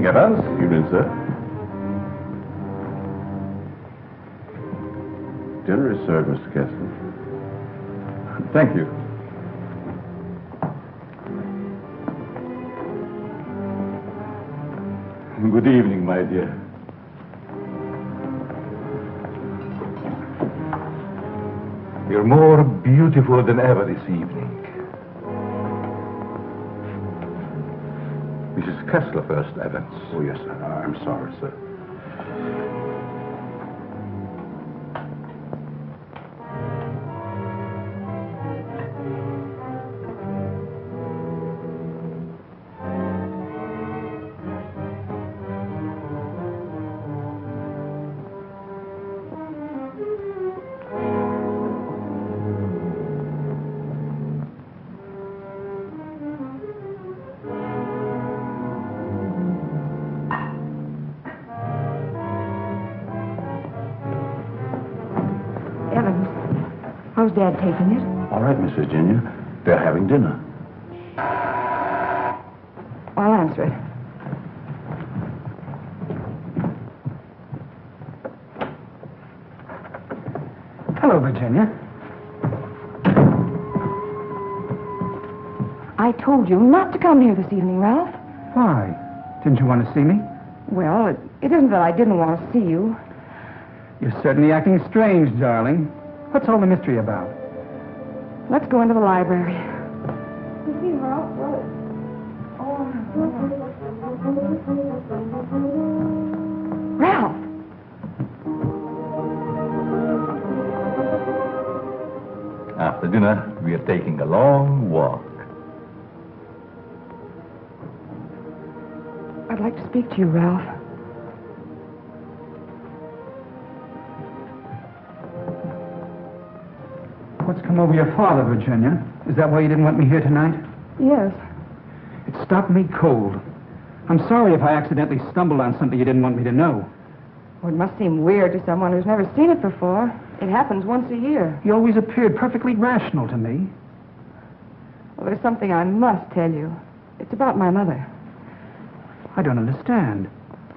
Evans. Evening, sir. Dinner is served, Mr. Kessler. Thank you. Good evening, my dear. You're more beautiful than ever this evening. Mrs. Kessler first, Evans. Oh, yes, sir. I'm sorry, sir. How's Dad taking it? All right, Miss Virginia. They're having dinner. I'll answer it. Hello, Virginia. I told you not to come here this evening, Ralph. Why? Didn't you want to see me? Well, it isn't that I didn't want to see you. You're certainly acting strange, darling. What's all the mystery about? Let's go into the library. You see, Ralph? Ralph! After dinner, we are taking a long walk. I'd like to speak to you, Ralph. What's come over your father, Virginia? Is that why you didn't want me here tonight? Yes. It stopped me cold. I'm sorry if I accidentally stumbled on something you didn't want me to know. Well, it must seem weird to someone who's never seen it before. It happens once a year. You always appeared perfectly rational to me. Well, there's something I must tell you. It's about my mother. I don't understand.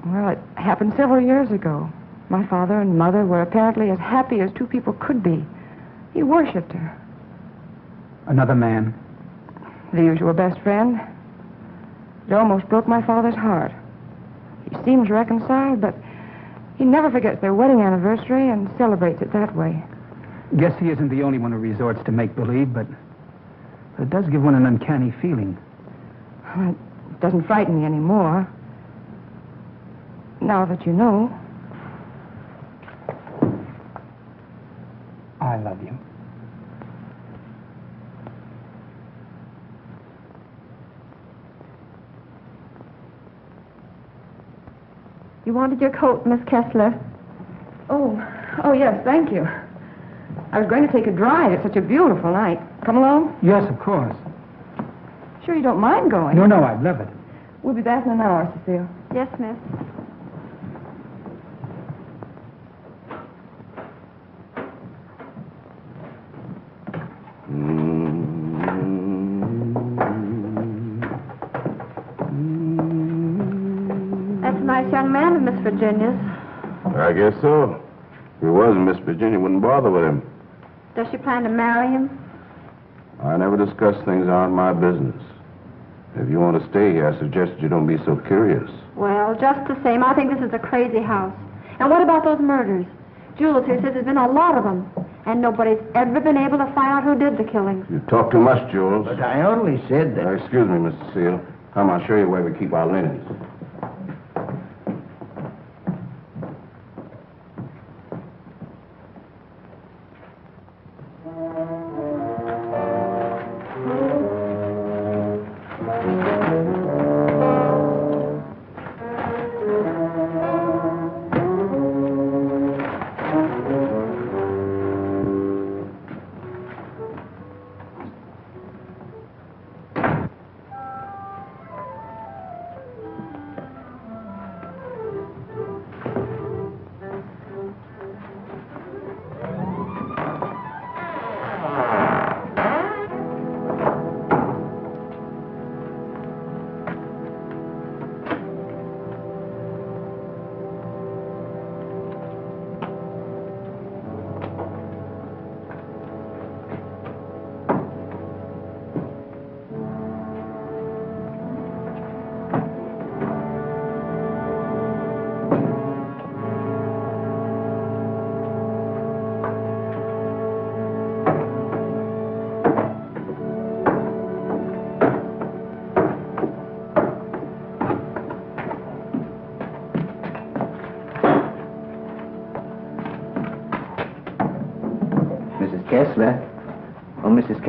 Well, it happened several years ago. My father and mother were apparently as happy as two people could be. He worshipped her. Another man? The usual best friend. It almost broke my father's heart. He seems reconciled, but he never forgets their wedding anniversary and celebrates it that way. Guess he isn't the only one who resorts to make-believe, but it does give one an uncanny feeling. Well, it doesn't frighten me anymore. Now that you know. I love you. You wanted your coat, Miss Kessler? Oh, yes, thank you. I was going to take a drive. It's such a beautiful night. Come along? Yes, of course. Sure you don't mind going? No, I'd love it. We'll be back in an hour, Cecile. Yes, miss. That's a nice young man of Miss Virginia's. I guess so. If he wasn't, Miss Virginia wouldn't bother with him. Does she plan to marry him? I never discuss things that aren't my business. If you want to stay here, I suggest you don't be so curious. Well, just the same, I think this is a crazy house. And what about those murders? Jules here says there's been a lot of them. And nobody's ever been able to find out who did the killings. You talk too much, Jules. But I only said that... Excuse me, Mr. Seal. Come, I'll show you where we keep our linens.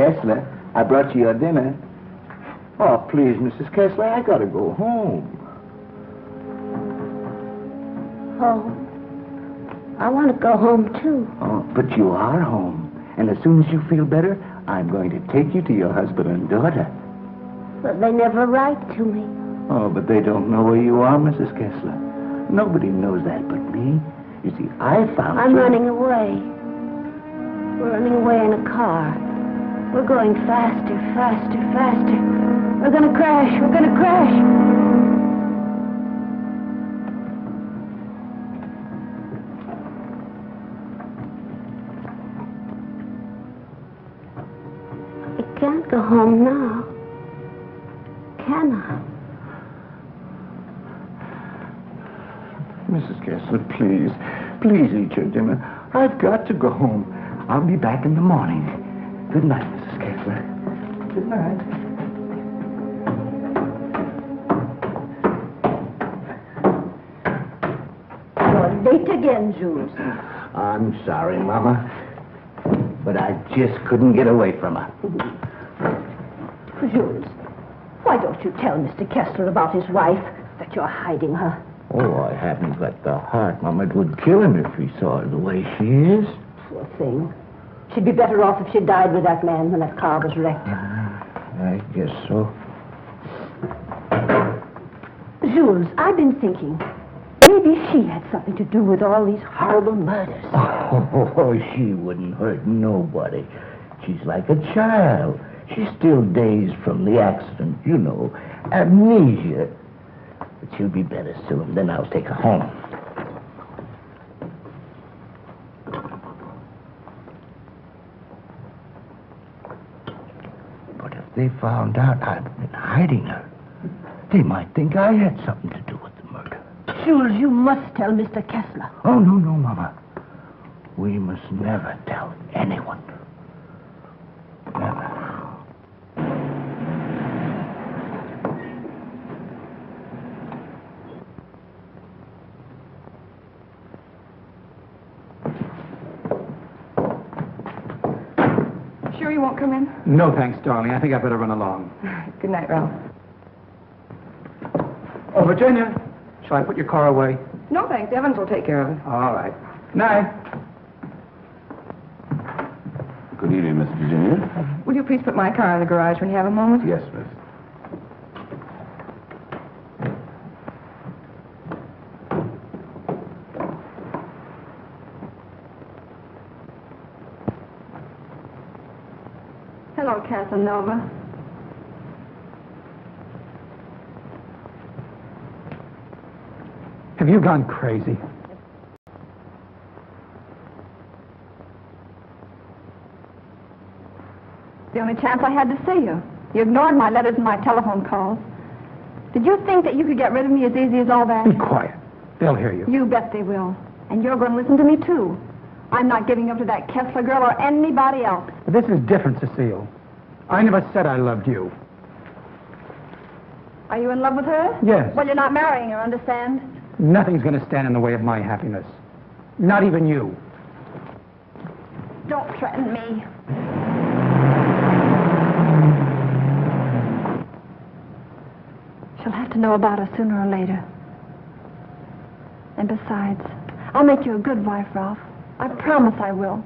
Kessler. I brought you your dinner. Oh, please, Mrs. Kessler, I gotta go home. Home? I want to go home, too. Oh, but you are home. And as soon as you feel better, I'm going to take you to your husband and daughter. But they never write to me. Oh, but they don't know where you are, Mrs. Kessler. Nobody knows that but me. You see, I found I'm you. running away. We're running away in a car. We're going faster, faster, faster. We're gonna crash. We're gonna crash. I can't go home now. Can I? Mrs. Kessler, please. Please eat your dinner. I've got to go home. I'll be back in the morning. Good night, Mrs. Kessler. Good night. You're late again, Jules. I'm sorry, Mama. But I just couldn't get away from her. Jules, why don't you tell Mr. Kessler about his wife, that you're hiding her? Oh, I haven't got the heart, Mama. It would kill him if he saw her the way she is. Poor thing. She'd be better off if she died with that man when that car was wrecked. I guess so. Jules, I've been thinking, maybe she had something to do with all these horrible murders. Oh, she wouldn't hurt nobody. She's like a child. She's still dazed from the accident, you know, amnesia. But she'll be better soon. Then I'll take her home. But if they found out I'd been hiding her, they might think I had something to do with the murder. Jules, you must tell Mr. Kessler. Oh, no, Mama. We must never tell anyone. Never. Sure you won't come in? No, thanks, darling. I think I better run along. Good night, Ralph. Oh, Virginia, shall I put your car away? No, thanks. Evans will take care of it. All right. Night. Good evening, Miss Virginia. Will you please put my car in the garage when you have a moment? Yes, miss. Hello, Casanova. Have you gone crazy? The only chance I had to see you. You ignored my letters and my telephone calls. Did you think that you could get rid of me as easy as all that? Be quiet. They'll hear you. You bet they will. And you're going to listen to me, too. I'm not giving up to that Kessler girl or anybody else. But this is different, Cecile. I never said I loved you. Are you in love with her? Yes. Well, you're not marrying her, understand? Nothing's going to stand in the way of my happiness. Not even you. Don't threaten me. She'll have to know about us sooner or later. And besides, I'll make you a good wife, Ralph. I promise I will.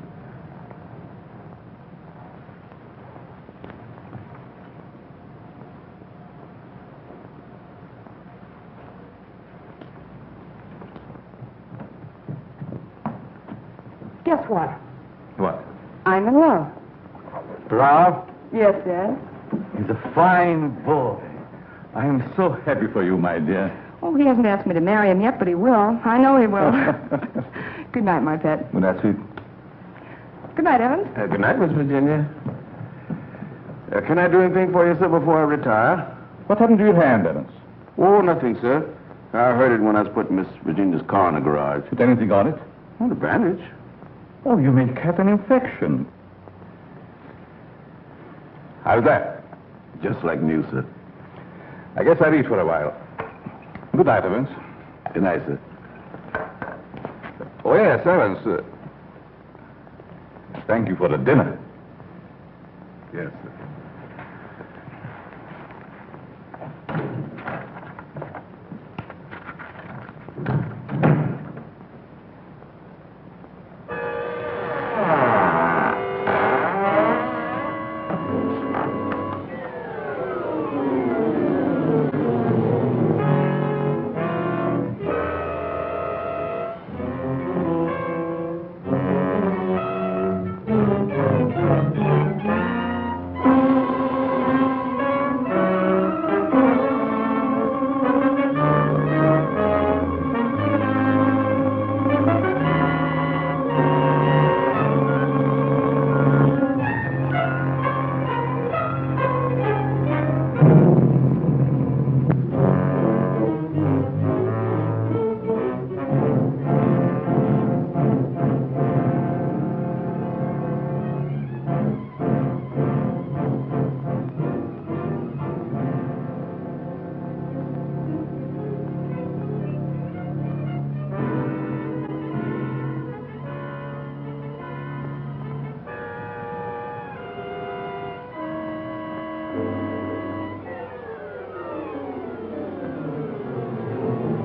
Guess what? What? I'm in love. Ralph? Yes, Dad. He's a fine boy. I am so happy for you, my dear. Oh, he hasn't asked me to marry him yet, but he will. I know he will. Good night, my pet. Well, that's it. Good night, Evans. Good night, Miss Virginia. Can I do anything for you, sir, before I retire? What happened to your hand, Evans? Oh, nothing, sir. I heard it when I was putting Miss Virginia's car in the garage. Put anything on it? Oh, the bandage. Oh, you may have an infection. How's that? Just like new, sir. I guess I'll eat for a while. Good night, Evans. Good night, sir. Oh, yes, Evans. Thank you for the dinner. Yes, sir.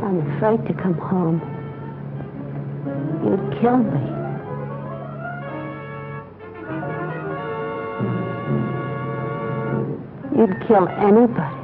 I'm afraid to come home. You'd kill me. You'd kill anybody.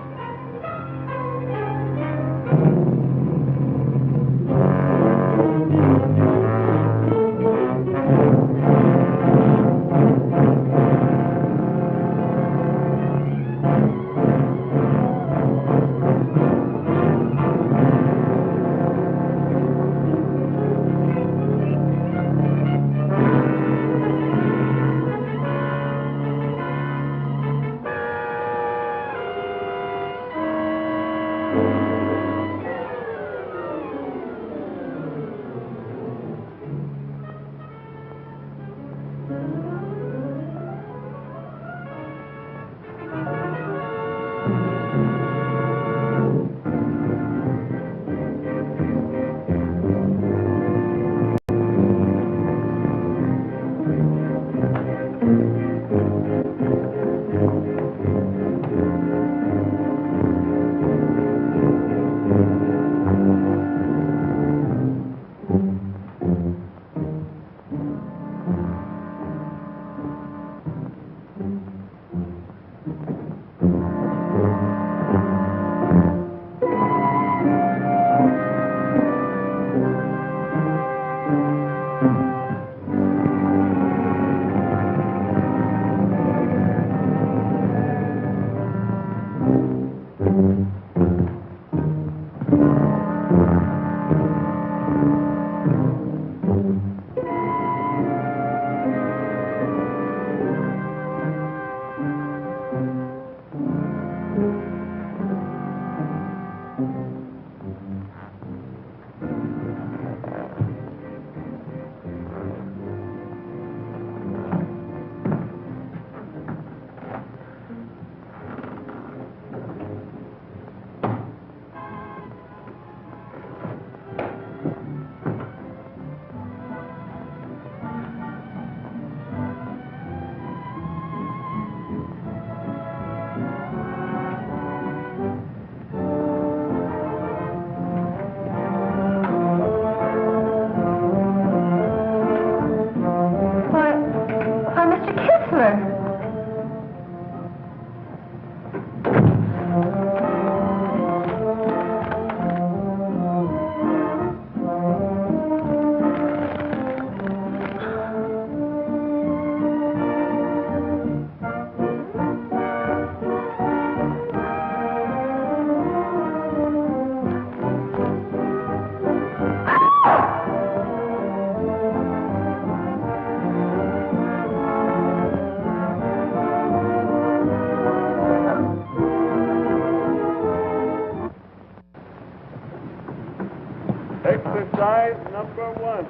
Exercise number 1.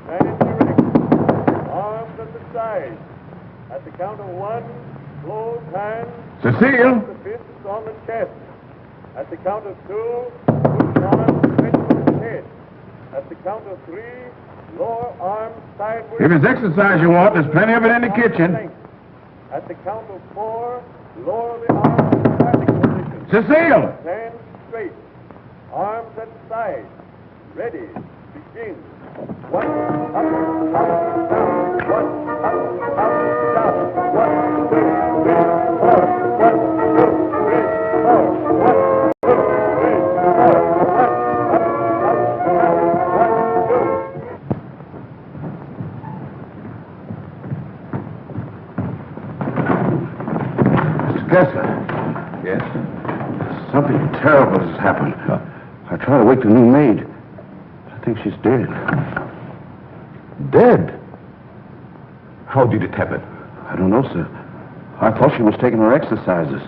Stand erect. Arms at the side. At the count of 1, close hands. Cecile! The fists on the chest. At the count of 2, push arms straight to the head. At the count of 3, lower arms sideways. If it's exercise you want, there's plenty of it in the kitchen. At the count of 4, lower the arms to standing position. Cecile! Stand straight. Arms at side. Ready. Begin. 1, up, down. 1, up, down. 1, 2, 3, 4. 1, 2, 3, 4. 1, 2, 3, 4. 1, up, down. 1, 2. Mr. Kessler. Yes? Something terrible has happened. I tried to wake the new maid. I think she's dead. Dead? How did it happen? I don't know, sir. I thought she was taking her exercises.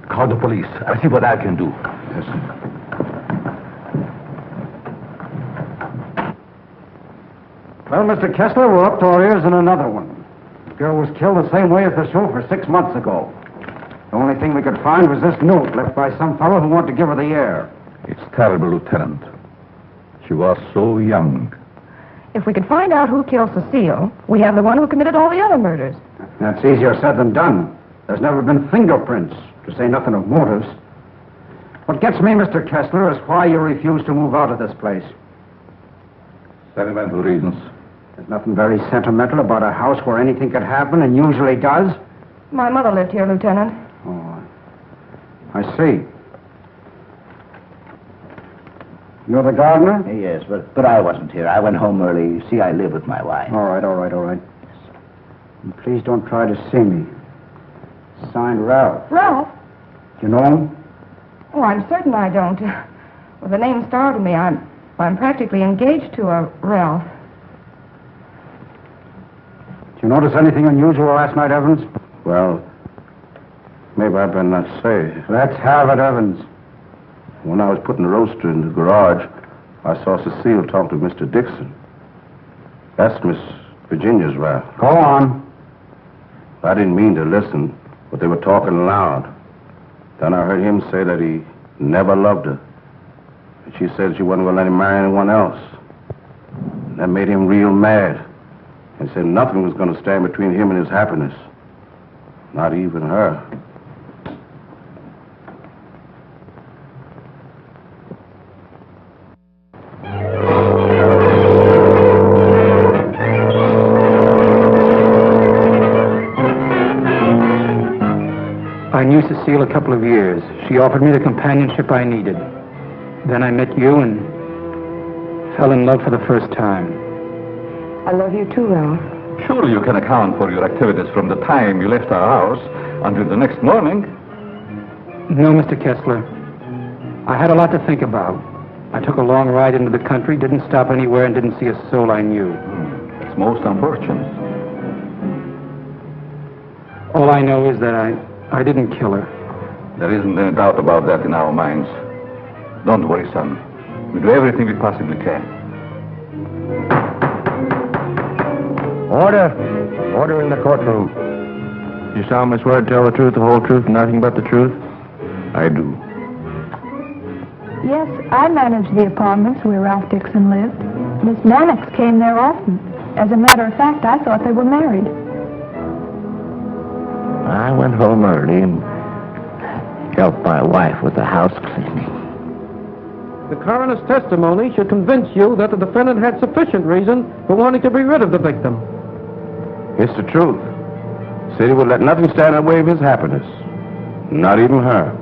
Call the police. I'll see what I can do. Yes, sir. Well, Mr. Kessler, we're up to our ears in another one. The girl was killed the same way as the chauffeur 6 months ago. The only thing we could find was this note left by some fellow who wanted to give her the air. It's terrible, Lieutenant. She was so young. If we could find out who killed Cecile, we have the one who committed all the other murders. That's easier said than done. There's never been fingerprints, to say nothing of motives. What gets me, Mr. Kessler, is why you refuse to move out of this place. Sentimental reasons. There's nothing very sentimental about a house where anything could happen and usually does. My mother lived here, Lieutenant. Oh, I see. You're the gardener? Yes, but I wasn't here. I went home early. You see, I live with my wife. All right. And please don't try to see me. Signed Ralph. Ralph? Do you know him? Oh, I'm certain I don't. Well, the name startled me. I'm practically engaged to a Ralph. Did you notice anything unusual last night, Evans? Well, maybe I better not say. Let's have it, Evans. When I was putting the roaster in the garage, I saw Cecile talk to Mr. Dixon. That's Miss Virginia's Ralph. Go on. I didn't mean to listen, but they were talking loud. Then I heard him say that he never loved her. And she said she wasn't going to let him marry anyone else. And that made him real mad. And said nothing was going to stand between him and his happiness. Not even her. I knew Cecile a couple of years. She offered me the companionship I needed. Then I met you and fell in love for the first time. I love you too, Ralph. Surely you can account for your activities from the time you left our house until the next morning. No, Mr. Kessler. I had a lot to think about. I took a long ride into the country, didn't stop anywhere, and didn't see a soul I knew. That's most unfortunate. All I know is that I didn't kill her. There isn't any doubt about that in our minds. Don't worry, son. We do everything we possibly can. Order! Order in the courtroom. You solemnly swear to tell the truth, the whole truth, and nothing but the truth? I do. Yes, I managed the apartments where Ralph Dixon lived. Miss Mannix came there often. As a matter of fact, I thought they were married. I went home early and helped my wife with the house cleaning. The coroner's testimony should convince you that the defendant had sufficient reason for wanting to be rid of the victim. It's the truth. Said he would let nothing stand in the way of his happiness. Not even her.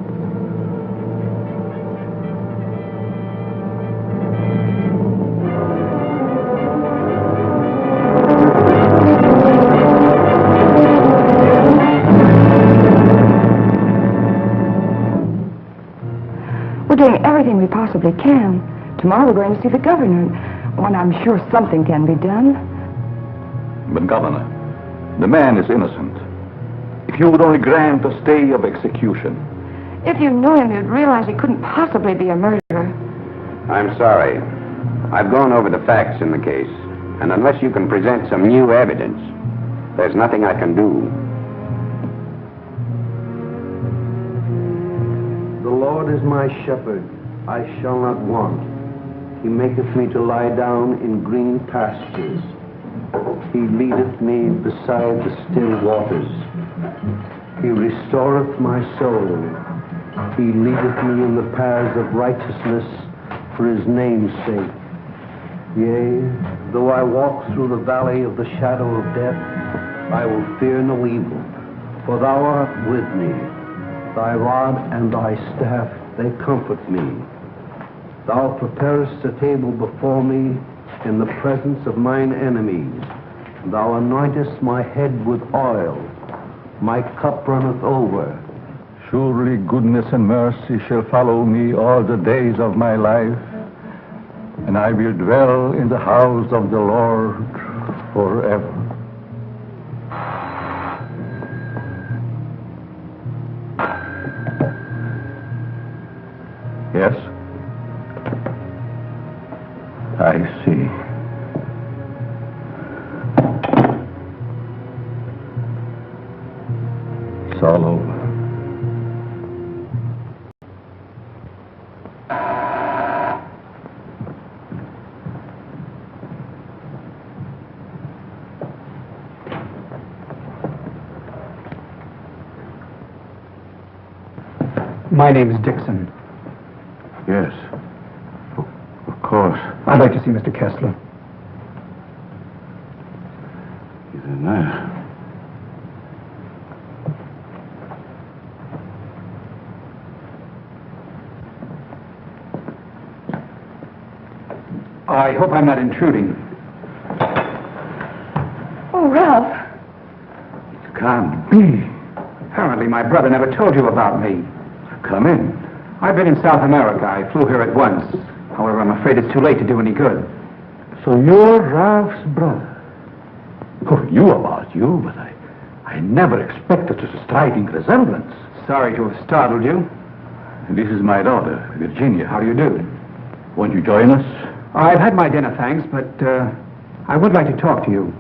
We're doing everything we possibly can. Tomorrow we're going to see the governor. Oh, and I'm sure something can be done. But, Governor, the man is innocent. If you would only grant a stay of execution. If you knew him, you'd realize he couldn't possibly be a murderer. I'm sorry. I've gone over the facts in the case, and unless you can present some new evidence, there's nothing I can do. The Lord is my shepherd, I shall not want. He maketh me to lie down in green pastures. He leadeth me beside the still waters. He restoreth my soul. He leadeth me in the paths of righteousness for his name's sake. Yea, though I walk through the valley of the shadow of death, I will fear no evil, for thou art with me. Thy rod and thy staff, they comfort me. Thou preparest a table before me in the presence of mine enemies. Thou anointest my head with oil. My cup runneth over. Surely goodness and mercy shall follow me all the days of my life, and I will dwell in the house of the Lord forever. Yes? I see. It's all over. My name is Dixon. Yes. Of course. I'd like to see Mr. Kessler. He's in there. I hope I'm not intruding. Oh, Ralph. It can't be. Apparently my brother never told you about me. Come in. I've been in South America. I flew here at once. However, I'm afraid it's too late to do any good. So you're Ralph's brother. Oh, you about you, but I never expected such a striking resemblance. Sorry to have startled you. This is my daughter, Virginia. How do you do? Won't you join us? I've had my dinner, thanks, but I would like to talk to you.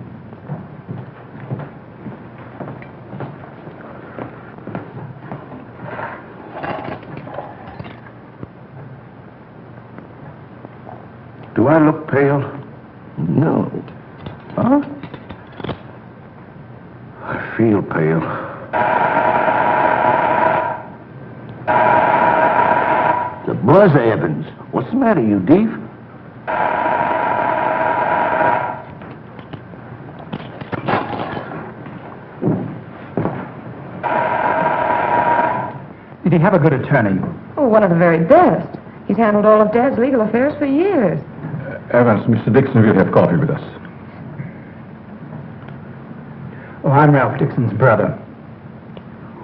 Do I look pale? No. Huh? I feel pale. The buzz, Evans. What's the matter, you thief? Did he have a good attorney? Oh, one of the very best. He's handled all of Dad's legal affairs for years. Evans, Mr. Dixon will have coffee with us. Oh, I'm Ralph Dixon's brother.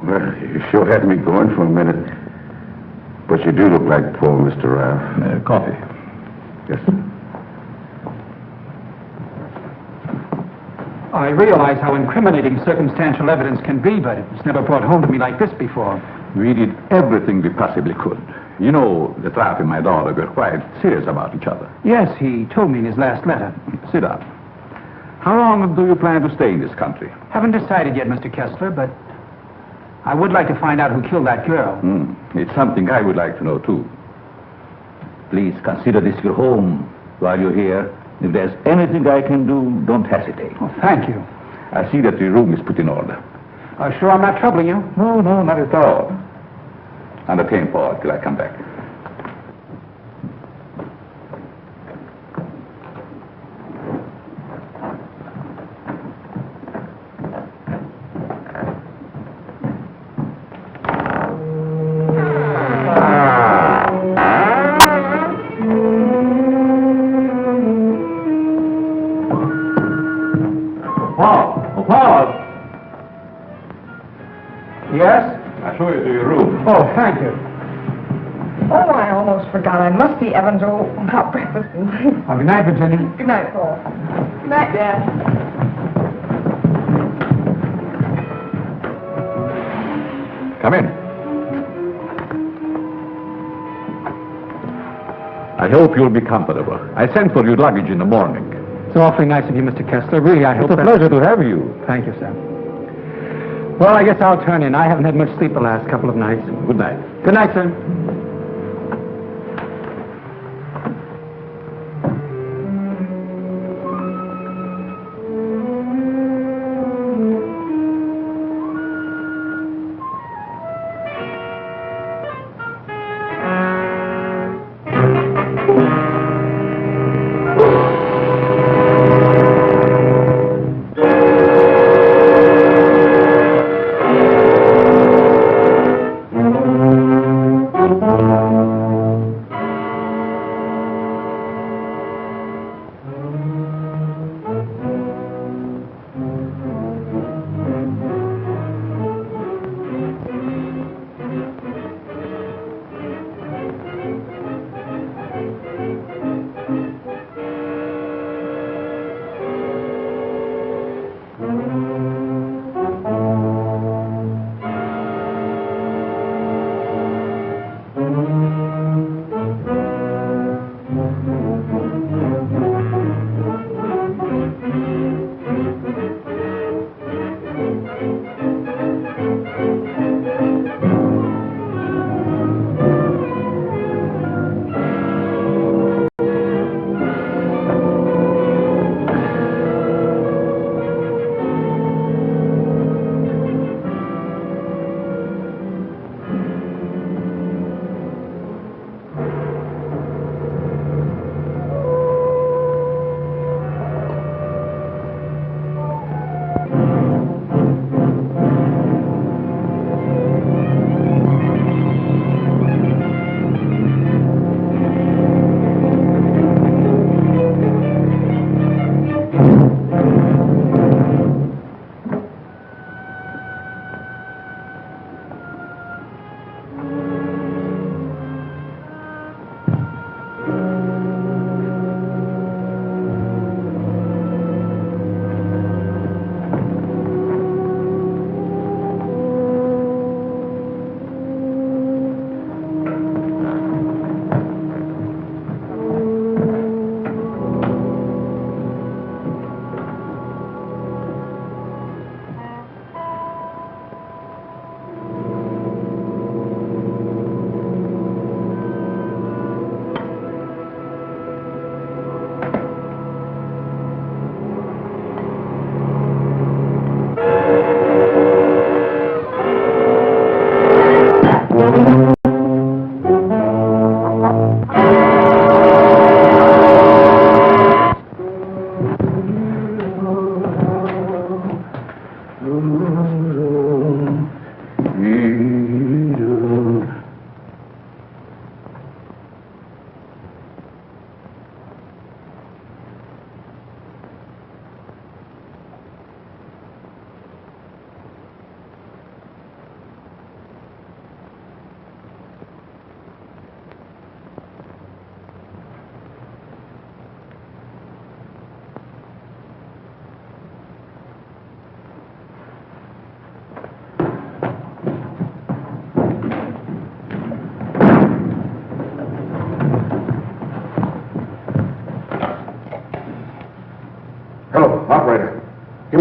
Well, you sure had me going for a minute. But you do look like poor Mr. Ralph. Coffee. Yes, sir. I realize how incriminating circumstantial evidence can be, but it's never brought home to me like this before. We did everything we possibly could. You know, that Ralph and my daughter were quite serious about each other. Yes, he told me in his last letter. Sit down. How long do you plan to stay in this country? Haven't decided yet, Mr. Kessler, but I would like to find out who killed that girl. It's something I would like to know, too. Please consider this your home while you're here. If there's anything I can do, don't hesitate. Oh, thank you. I see that your room is put in order. Sure I'm not troubling you? No, not at all. Entertain Paul till I come back. Paul! Yes? I'll show you to your room. Oh, thank you. Oh, I almost forgot. I must see Evans about breakfast. Oh, good night, Virginia. Good night, Paul. Good night, Dad. Come in. I hope you'll be comfortable. I sent for your luggage in the morning. It's awfully nice of you, Mr. Kessler. Really, I hope It's a pleasure to have you. Thank you, sir. Well, I guess I'll turn in. I haven't had much sleep the last couple of nights. Good night. Good night, sir.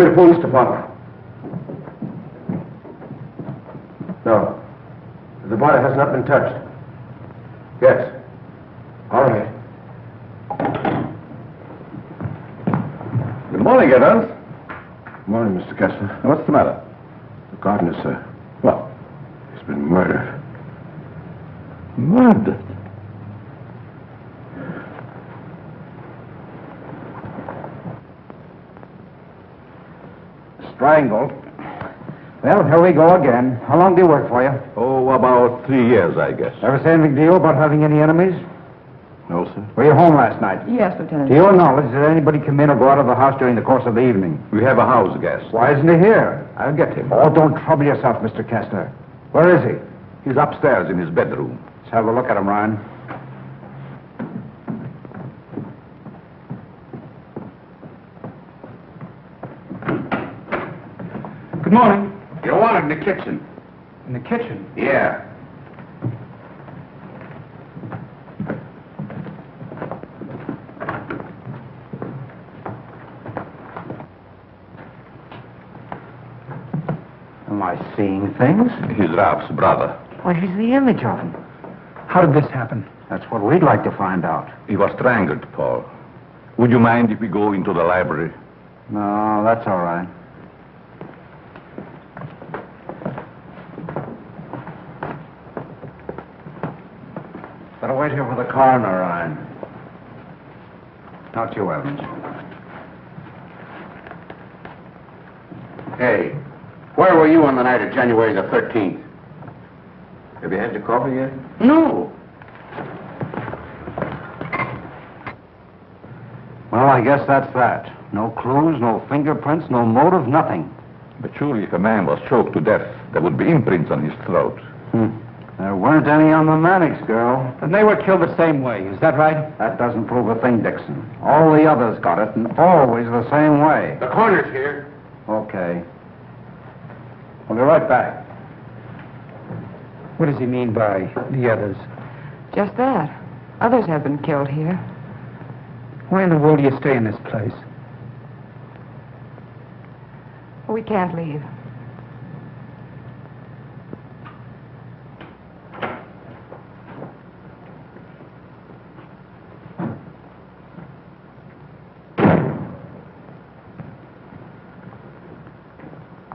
me to police department. No. The body has not been touched. Yes. All right. Good morning, Evans. Good morning, Mr. Kessler. What's the matter? The gardener, sir. What? He's been murdered. Murdered? Strangled. Well, here we go again. How long do you work for you? Oh, about 3 years, I guess. Ever say anything to you about having any enemies? No, sir. Were you home last night? Yes, Lieutenant. To your knowledge, did anybody come in or go out of the house during the course of the evening? We have a house guest. Why isn't he here? I'll get him. Oh, don't trouble yourself, Mr. Kessler. Where is he? He's upstairs in his bedroom. Let's have a look at him, Ryan. Good morning. You're wanted in the kitchen. In the kitchen? Yeah. Am I seeing things? He's Ralph's brother. Why, he's the image of him. How did this happen? That's what we'd like to find out. He was strangled, Paul. Would you mind if we go into the library? No, that's all right. Better wait here for the coroner, Ryan. Not you, Evans. Hey, where were you on the night of January the 13th? Have you had your coffee yet? No. Well, I guess that's that. No clues, no fingerprints, no motive, nothing. But surely if a man was choked to death, there would be imprints on his throat. There weren't any on the Mannix girl. And they were killed the same way, is that right? That doesn't prove a thing, Dixon. All the others got it, and always the same way. The coroner's here. Okay. We'll be right back. What does he mean by the others? Just that. Others have been killed here. Why in the world do you stay in this place? We can't leave.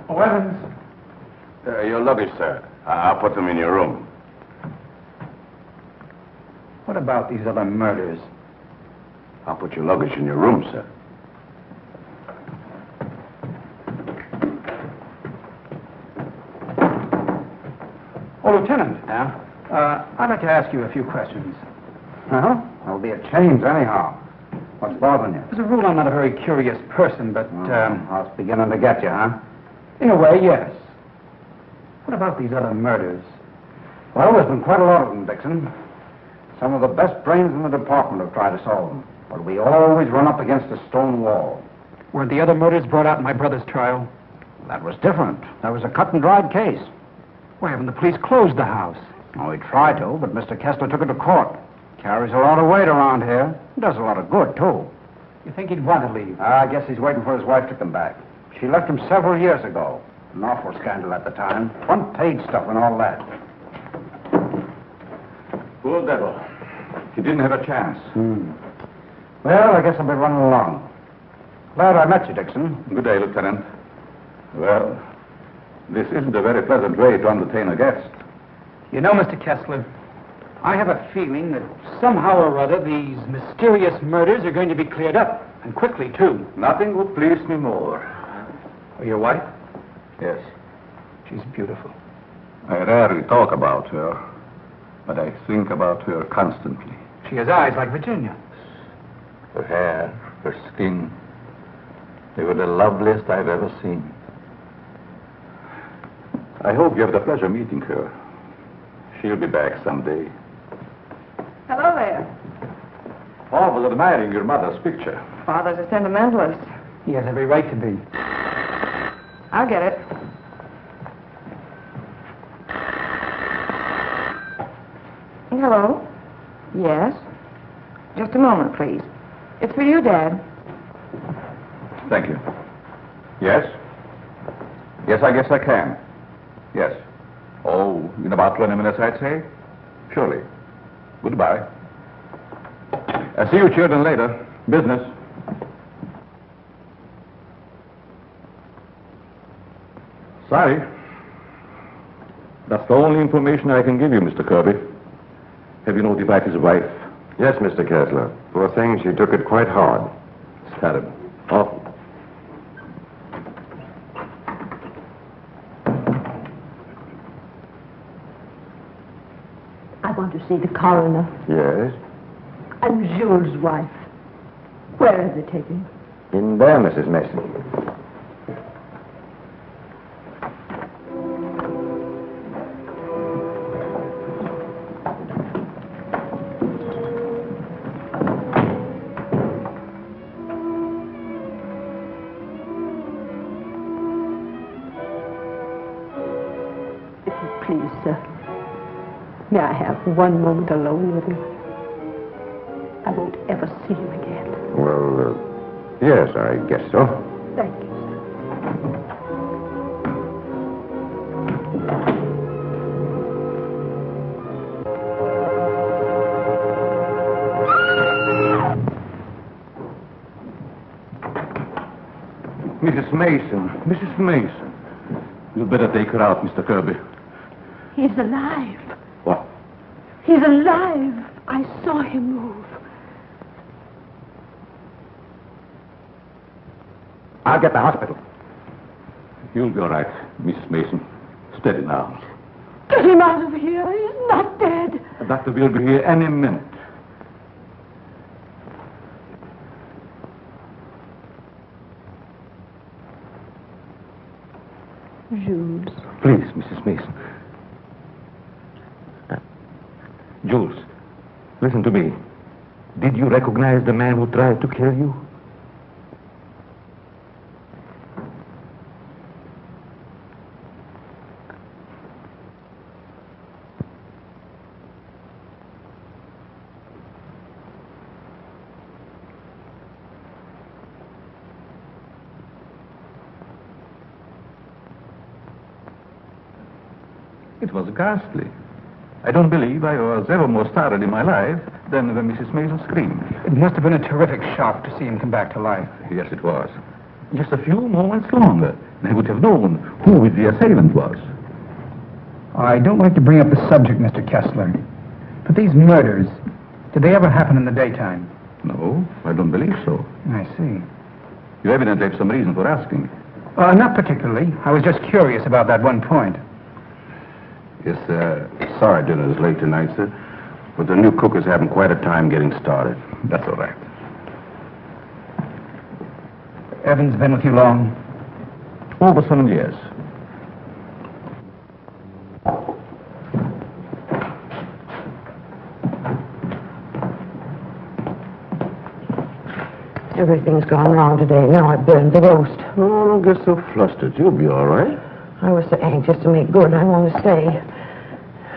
Oh, Evans. Your luggage, sir. I'll put them in your room. What about these other murders? I'll put your luggage in your room, sir. Oh, Lieutenant. Yeah? I'd like to ask you a few questions. Uh-huh. There'll be a change anyhow. What's bothering you? As a rule, I'm not a very curious person, but, I was beginning to get you, huh? in a way, yes. What about these other murders? Well, there's been quite a lot of them, Dixon. Some of the best brains in the department have tried to solve them. But we always run up against a stone wall. Were the other murders brought out in my brother's trial? That was different. That was a cut-and-dried case. Why haven't the police closed the house? Oh, we tried to, but Mr. Kessler took it to court. Carries a lot of weight around here. Does a lot of good, too. You think he'd want to leave? I guess he's waiting for his wife to come back. She left him several years ago. An awful scandal at the time. Front-page stuff and all that. Poor devil. He didn't have a chance. Well, I guess I'll be running along. Glad I met you, Dixon. Good day, Lieutenant. Well, this isn't a very pleasant way to entertain a guest. You know, Mr. Kessler, I have a feeling that somehow or other these mysterious murders are going to be cleared up, and quickly, too. Nothing would please me more. Your wife? Yes. She's beautiful. I rarely talk about her, but I think about her constantly. She has eyes like Virginia. Her hair, her skin, they were the loveliest I've ever seen. I hope you have the pleasure meeting her. She'll be back someday. Hello there. Paul was admiring your mother's picture. Father's a sentimentalist. He has every right to be. I'll get it. Hello? Yes? Just a moment, please. It's for you, Dad. Thank you. Yes? Yes, I guess I can. Yes. Oh, in about 20 minutes, I'd say. Surely. Goodbye. I'll see you children later. Business. Sorry. That's the only information I can give you, Mr. Kirby. Have you notified his wife? Yes, Mr. Kessler. Poor thing, she took it quite hard. It's terrible. Awful. I want to see the coroner. Yes? I'm Jules' wife. Where is it taken? In there, Mrs. Mason. Please, sir. May I have one moment alone with him? I won't ever see him again. Well, yes, I guess so. Thank you, sir. Mrs. Mason. Mrs. Mason. You'd better take her out, Mr. Kirby. He's alive. What? He's alive. I saw him move. I'll get the hospital. You'll be all right, Mrs. Mason. Steady now. Get him out of here. He's not dead. The doctor will be here any minute. Jules. Please, Mrs. Mason. Jules, listen to me. Did you recognize the man who tried to kill you? It was ghastly. I don't believe I was ever more startled in my life than when Mrs. Mason screamed. It must have been a terrific shock to see him come back to life. Yes, it was. Just a few moments longer, and I would have known who the assailant was. I don't like to bring up the subject, Mr. Kessler, but these murders, did they ever happen in the daytime? No, I don't believe so. I see. You evidently have some reason for asking. Not particularly. I was just curious about that one point. Yes, sorry dinner's late tonight, sir. But the new cook is having quite a time getting started. That's all right. Evans been with you long? Over 7 years. Everything's gone wrong today. Now I burned the roast. Oh, don't get so flustered. You'll be all right. I was so anxious to make good. I want to stay.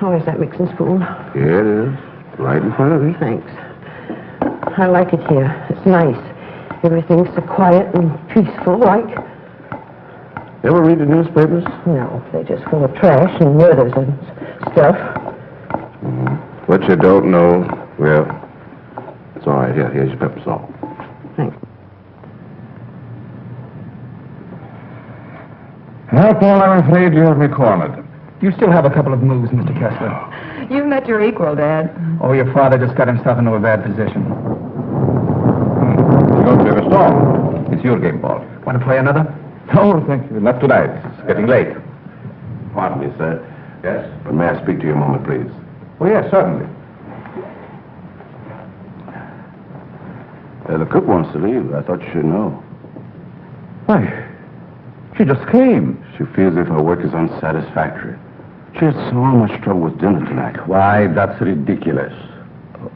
Where's that mixing spoon? Here it is. Right in front of you. Thanks. I like it here. It's nice. Everything's so quiet and peaceful, like. Ever read the newspapers? No, they're just full of trash and murders and stuff. What you don't know, well, it's all right. Here's your pepper salt. Thanks. Well, Paul, I'm afraid you have me cornered. You still have a couple of moves, Mr. Kessler. You've met your equal, Dad. Oh, your father just got himself into a bad position. You don't play a storm. It's your game, Paul. Want to play another? No, thank you. Not tonight. It's getting late. Pardon me, sir. Yes? But may I speak to you a moment, please? Oh, yes, certainly. The cook wants to leave. I thought you should know. Why? She just came. She feels as if her work is unsatisfactory. She had so much trouble with dinner tonight. Why, that's ridiculous.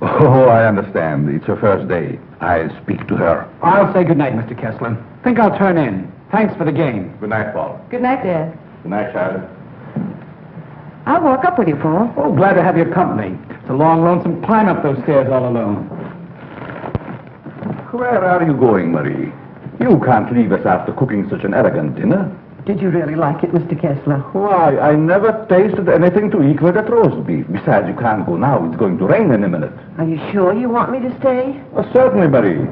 Oh, I understand. It's her first day. I'll speak to her. I'll say good night, Mr. Kessler. Think I'll turn in. Thanks for the game. Good night, Paul. Good night, Dad. Good night, Charlotte. I'll walk up with you, Paul. Oh, glad to have your company. It's a long, lonesome climb up those stairs all alone. Where are you going, Marie? You can't leave us after cooking such an elegant dinner. Did you really like it, Mr. Kessler? Why, I never tasted anything to equal that roast beef. Besides, you can't go now. It's going to rain in a minute. Are you sure you want me to stay? Certainly, Marie.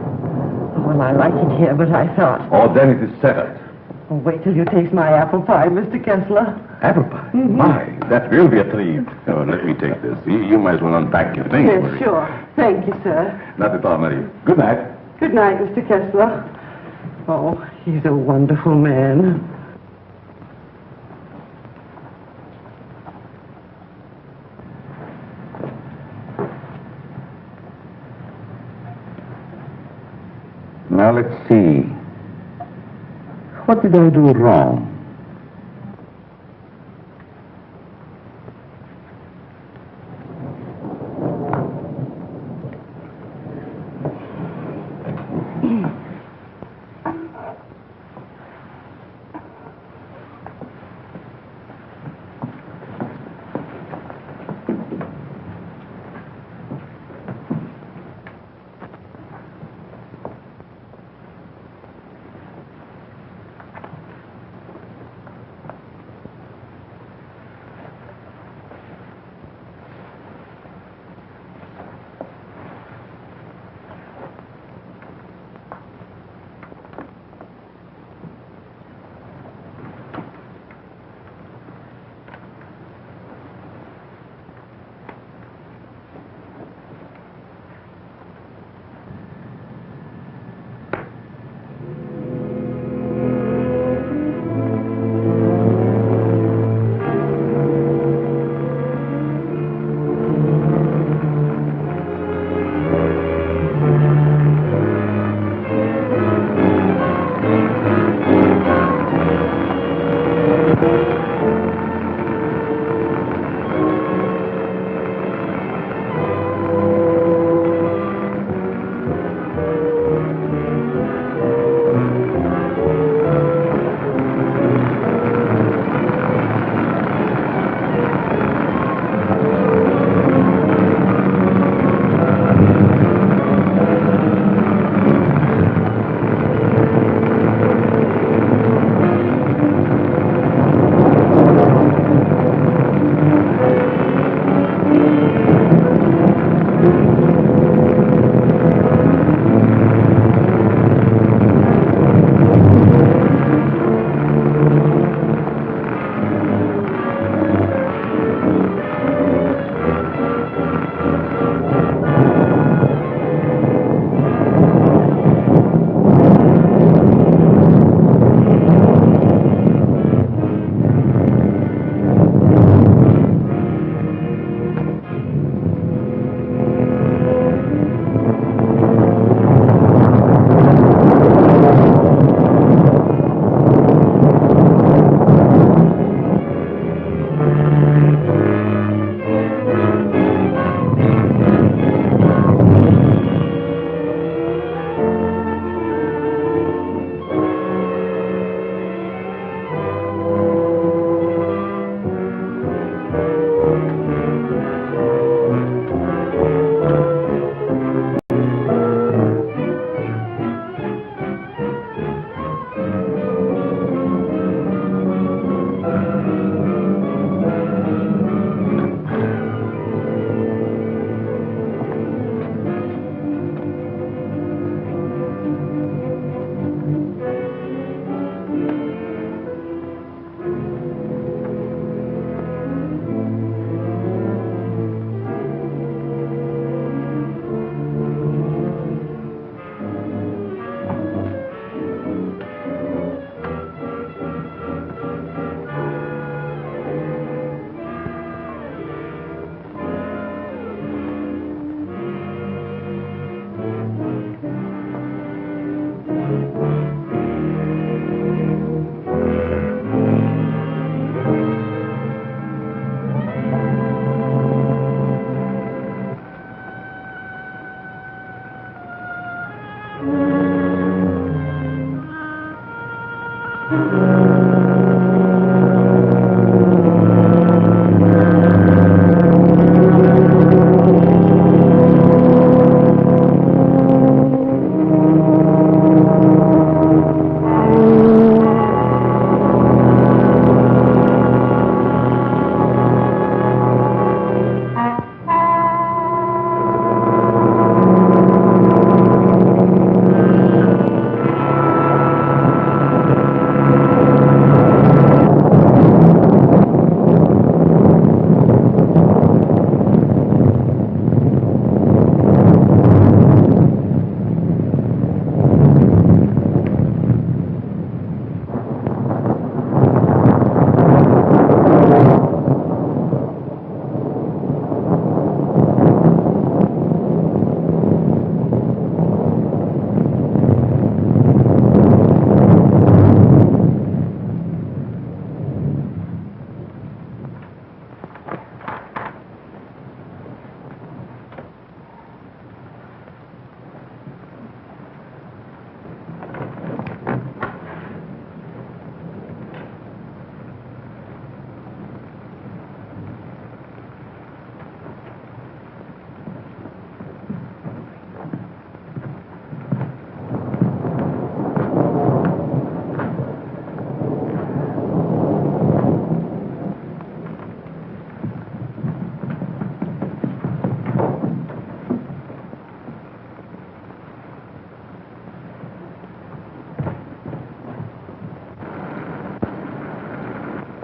Well, I like it here, but I thought... Oh, then it is settled. Oh, wait till you taste my apple pie, Mr. Kessler. Apple pie? My, that will be a treat. Oh, let me take this. You might as well unpack your things, Yes, Marie. sure. Thank you, sir. Not at all, Marie. Good night. Good night, Mr. Kessler. Oh, he's a wonderful man. Now, let's see. What did I do wrong?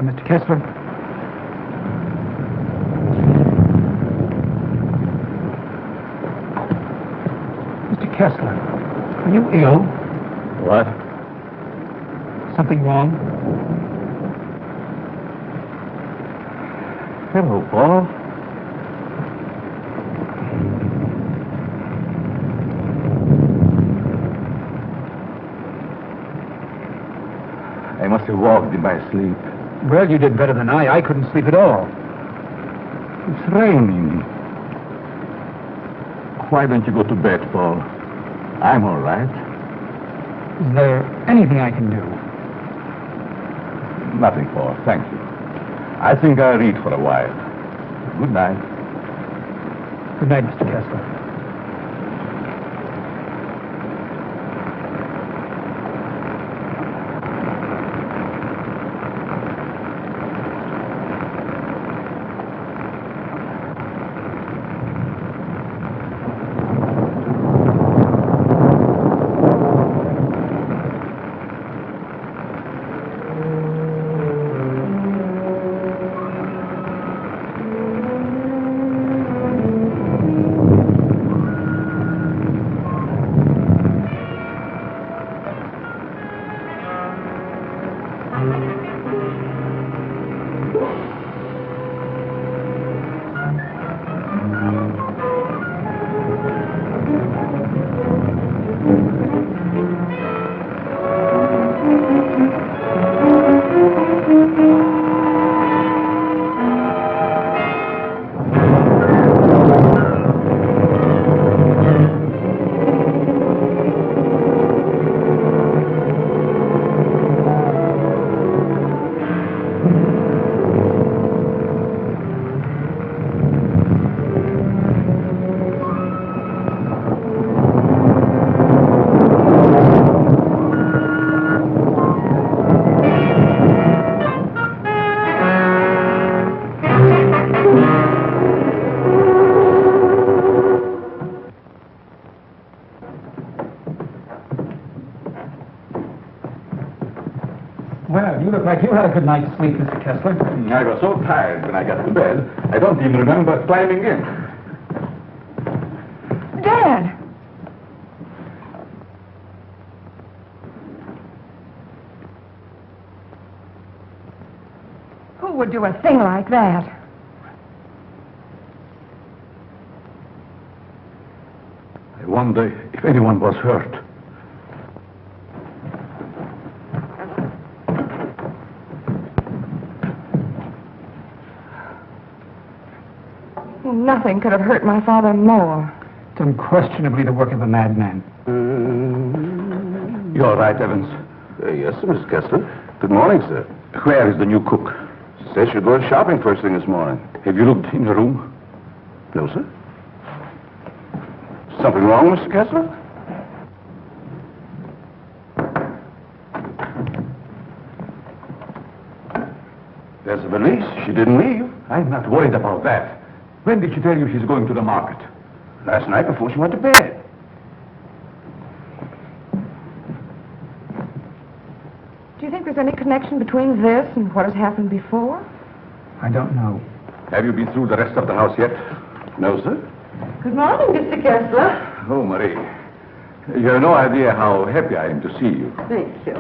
Mr. Kessler. Mr. Kessler, are you ill? What? Something wrong? Hello, Paul. I must have walked in my sleep. Well, you did better than I. I couldn't sleep at all. It's raining. Why don't you go to bed, Paul? I'm all right. Is there anything I can do? Nothing, Paul. Thank you. I think I'll read for a while. Good night. Good night, Mr. Kessler. Well, you look like you had a good night's sleep, Mr. Kessler. I was so tired when I got to bed, I don't even remember climbing in. Dad! Who would do a thing like that? I wonder if anyone was hurt. Nothing could have hurt my father more. It's unquestionably the work of a madman. You're right, Evans. Yes, sir, Mr. Kessler. Good morning, sir. Where is the new cook? She said she'd go shopping first thing this morning. Have you looked in the room? No, sir. Something wrong, Mr. Kessler? There's a valise. She didn't leave. I'm not worried about that. When did she tell you she's going to the market? Last night before she went to bed. Do you think there's any connection between this and what has happened before? I don't know. Have you been through the rest of the house yet? No, sir. Good morning, Mr. Kessler. Oh, Marie. You have no idea how happy I am to see you. Thank you.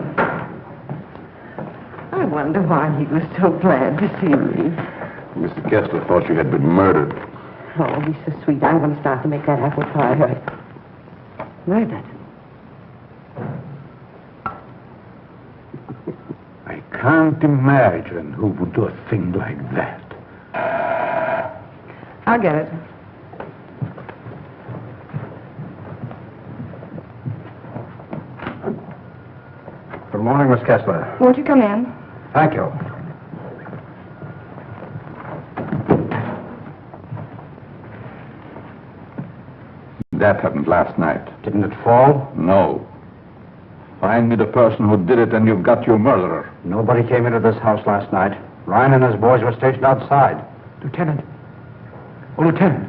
I wonder why he was so glad to see me. Mr. Kessler thought you had been murdered. Oh, he's so sweet. I'm going to start to make that apple pie. Murdered. I can't imagine who would do a thing like that. I'll get it. Good morning, Miss Kessler. Won't you come in? Thank you. That happened last night. Didn't it fall? No. Find me the person who did it and you've got your murderer. Nobody came into this house last night. Ryan and his boys were stationed outside. Lieutenant. Oh, Lieutenant.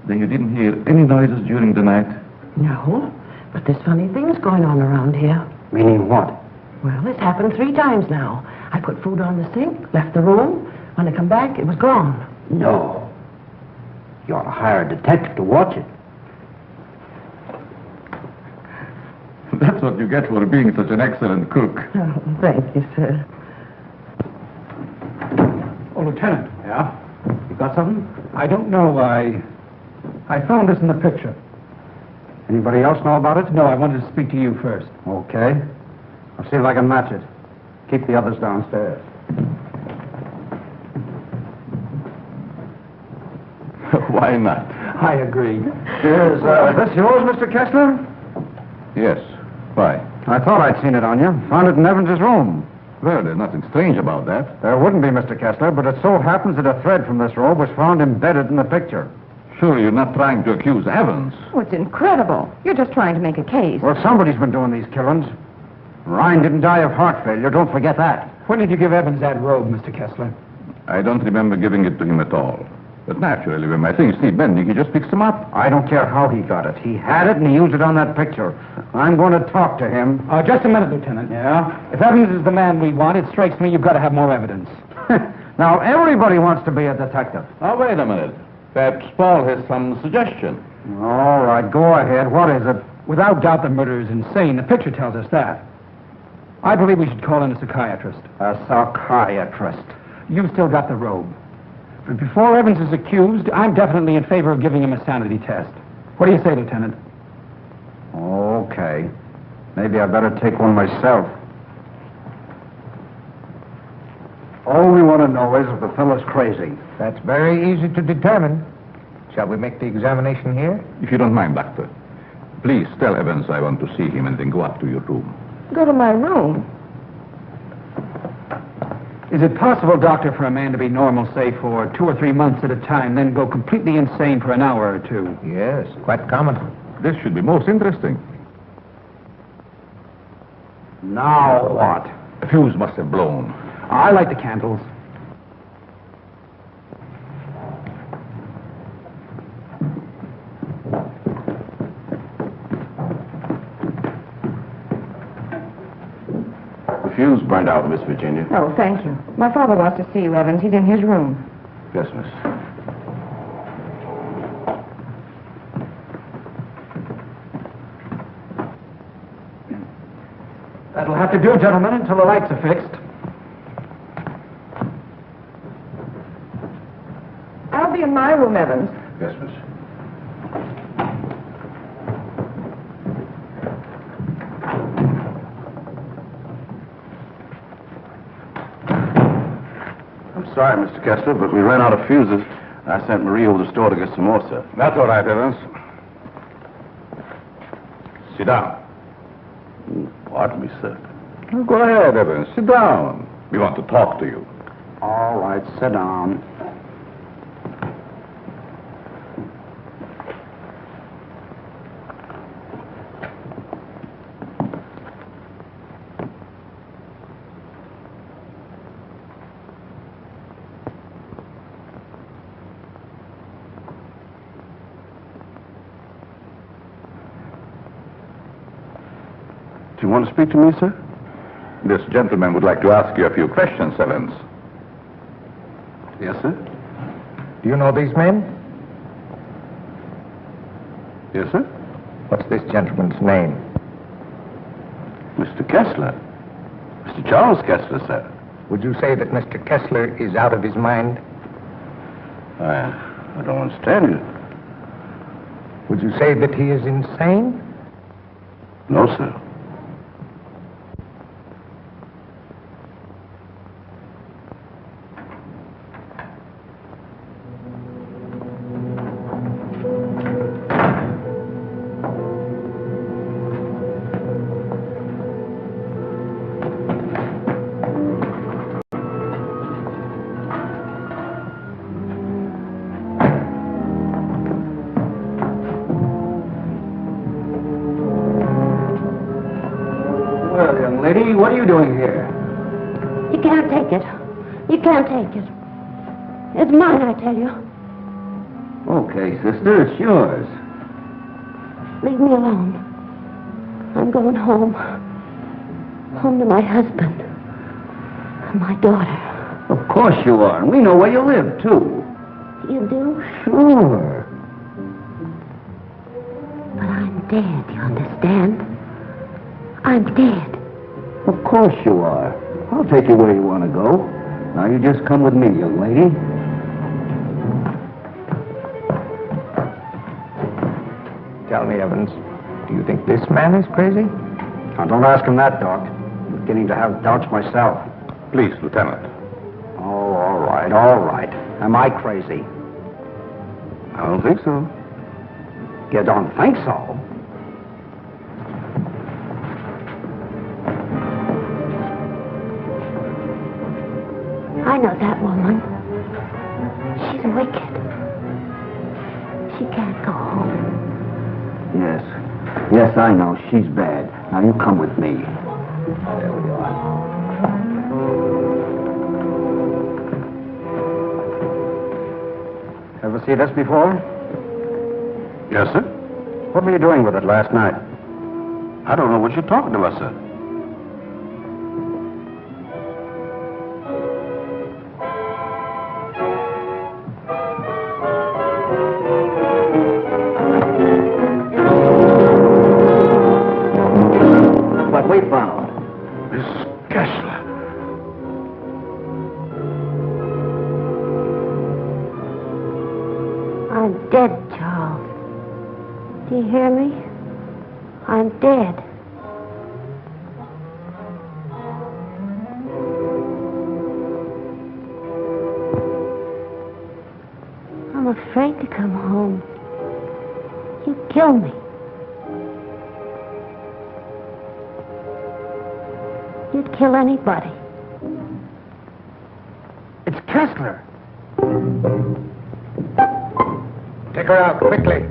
Then you didn't hear any noises during the night? No, but there's funny things going on around here. Meaning what? Well, this happened 3 times now. I put food on the sink, left the room. When I come back, it was gone. No. You ought to hire a detective to watch it. That's what you get for being such an excellent cook. Oh, thank you, sir. Oh, Lieutenant. Yeah? You got something? I don't know. I found this in the picture. Anybody else know about it? No, I wanted to speak to you first. Okay. I'll see if I can match it. Keep the others downstairs. Why not? I agree. Is this yours, Mr. Kessler? Yes. Why? I thought I'd seen it on you. Found it in Evans's room. Well, there's nothing strange about that. There wouldn't be, Mr. Kessler, but it so happens that a thread from this robe was found embedded in the picture. Sure, you're not trying to accuse Evans. Oh, it's incredible. You're just trying to make a case. Well, somebody's been doing these killings. Ryan didn't die of heart failure. Don't forget that. When did you give Evans that robe, Mr. Kessler? I don't remember giving it to him at all. But naturally, when my things need mending, he just picks them up. I don't care how he got it. He had it and he used it on that picture. I'm going to talk to him. Just a minute, Lieutenant. Yeah? If Evans is the man we want, it strikes me you've got to have more evidence. Now, everybody wants to be a detective. Now, wait a minute. Perhaps Paul has some suggestion. All right, go ahead. What is it? Without doubt, the murder is insane. The picture tells us that. I believe we should call in a psychiatrist. A psychiatrist. You've still got the robe. But before Evans is accused, I'm definitely in favor of giving him a sanity test. What do you say, Lieutenant? Okay. Maybe I better take one myself. All we want to know is if the fellow's crazy. That's very easy to determine. Shall we make the examination here? If you don't mind, Doctor, please tell Evans I want to see him and then go up to your room. Go to my room. Is it possible, Doctor, for a man to be normal, say, for 2 or 3 months at a time, then go completely insane for an hour or 2? Yes, quite common. This should be most interesting. Now what? The fuse must have blown. I light the candles. The fuse burned out, Miss Virginia. Oh, thank you. My father wants to see you, Evans. He's in his room. Yes, miss. That'll have to do, gentlemen, until the lights are fixed. I'll be in my room, Evans. Yes, miss. I'm sorry, Mr. Kessler, but we ran out of fuses. I sent Marie over to the store to get some more, sir. That's all right, Evans. Sit down. Pardon me, sir. Oh, go ahead, Evans. Sit down. We want to talk to you. All right, sit down. Do you want to speak to me, sir? This gentleman would like to ask you a few questions, Evans. Yes, sir. Do you know these men? Yes, sir. What's this gentleman's name? Mr. Kessler. Mr. Charles Kessler, sir. Would you say that Mr. Kessler is out of his mind? I don't understand you. Would you say that he is insane? No, sir. Well, young lady, what are you doing here? You can't take it. You can't take it. It's mine, I tell you. Okay, sister, it's yours. Leave me alone. I'm going home. Home to my husband. And my daughter. Of course you are, and we know where you live, too. You do? Sure. But I'm dead, you understand? I'm dead. Of course you are. I'll take you where you want to go. Now you just come with me, young lady. Tell me, Evans, do you think this man is crazy? Now, don't ask him that, Doc. I'm beginning to have doubts myself. Please, Lieutenant. Oh, all right, all right. Am I crazy? I don't think so. You don't think so? I know that woman. She's wicked. She can't go home. Yes. Yes, I know. She's bad. Now you come with me. There we are. Ever see this before? Yes, sir. What were you doing with it last night? I don't know what you're talking about, sir. What we found. Miss Kessler. I'm dead, Charles. Do you hear me? I'm dead. I'm afraid to come home. You'd kill me. You'd kill anybody. It's Kessler. Take her out, quickly.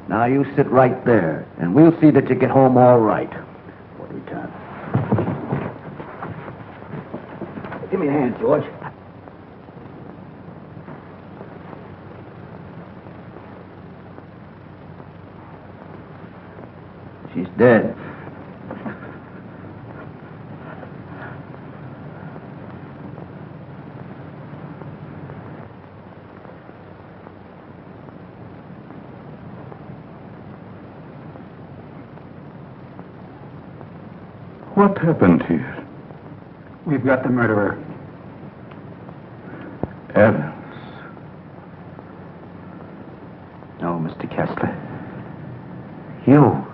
Now you sit right there, and we'll see that you get home all right. What do we got? Give me a hand, George. She's dead. What happened here? We've got the murderer. Evans. No, Mr. Kessler. You.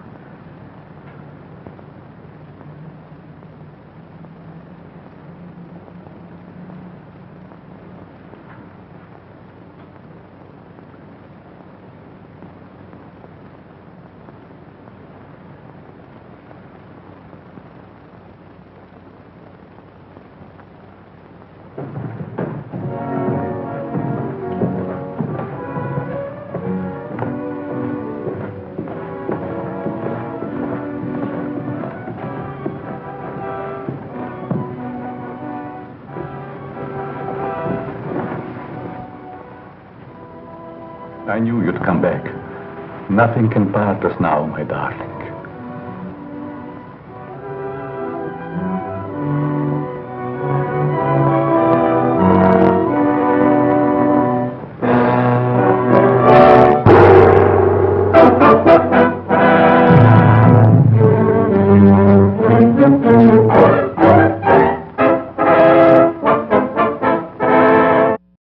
I knew you'd come back. Nothing can part us now, my darling.